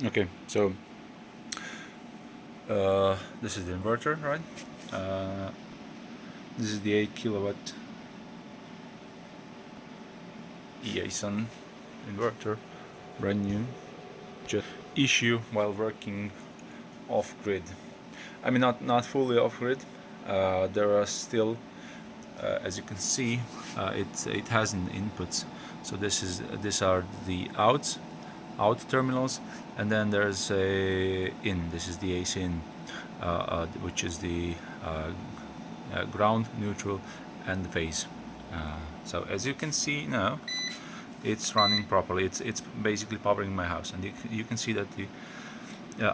Okay, so this is the inverter, right? This is the 8 kilowatt EASUN inverter, brand new. Just issue while working off grid. I mean, not fully off grid. There are still, as you can see, it has an inputs. So these are the out terminals, and then there's a in. This is the AC in, which is the ground, neutral, and phase. So as you can see now, it's running properly. It's basically powering my house, and you can see that the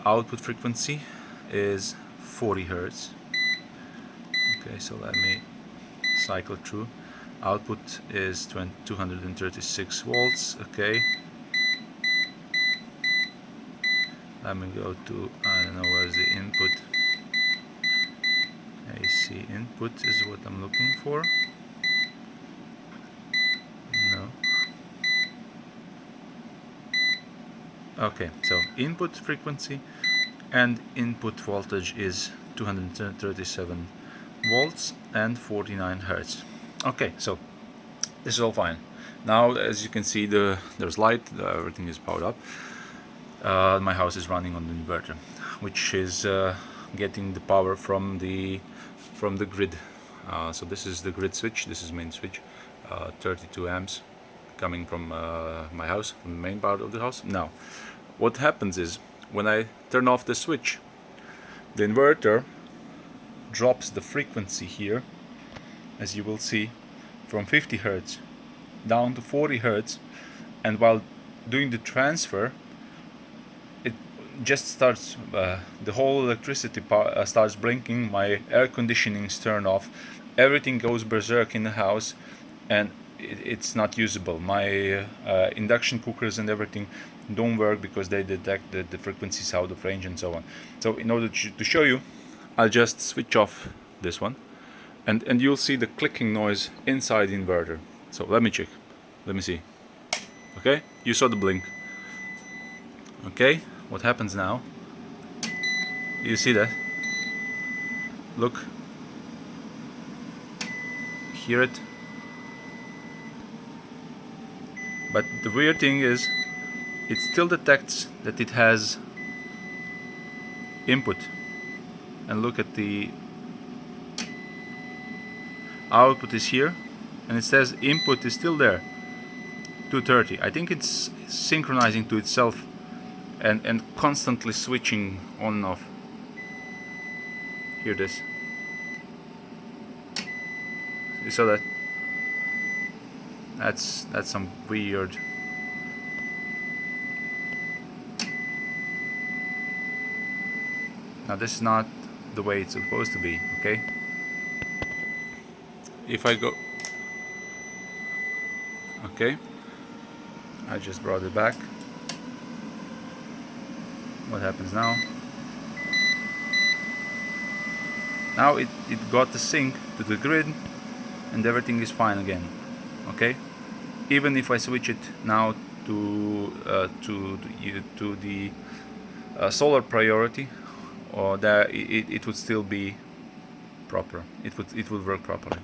output frequency is 40 Hertz. Okay, so let me cycle through. Output is 236 volts. Okay, let me go to, I don't know where's the input. AC input is what I'm looking for. No. Okay, so input frequency and input voltage is 237 volts and 49 Hertz. Okay, so this is all fine. Now, as you can see, there's light, everything is powered up. My house is running on the inverter, which is getting the power from the grid. So this is the grid switch. This is main switch, 32 amps coming from my house, from the main part of the house. Now, what happens is when I turn off the switch, the inverter drops the frequency here, as you will see, from 50 Hertz down to 40 Hertz, and while doing the transfer, it just starts, the whole electricity starts blinking, my air conditioning is turned off, everything goes berserk in the house, and it's not usable. My induction cookers and everything don't work because they detect the frequencies out of range and so on. So in order to show you, I'll just switch off this one, and you'll see the clicking noise inside the inverter. So let me check. Let me see. Okay, you saw the blink. Okay, what happens now? You see that? Look. Hear it? But the weird thing is, it still detects that it has input. And look at the output is here, and it says input is still there, 230. I think it's synchronizing to itself and constantly switching on and off. Hear this? You saw that? That's some weird. Now this is not the way it's supposed to be, okay? If I go, okay, I just brought it back. What happens now? Now it got the sync to the grid, and everything is fine again. Okay, even if I switch it now to the solar priority, or there it would still be proper. It would work properly.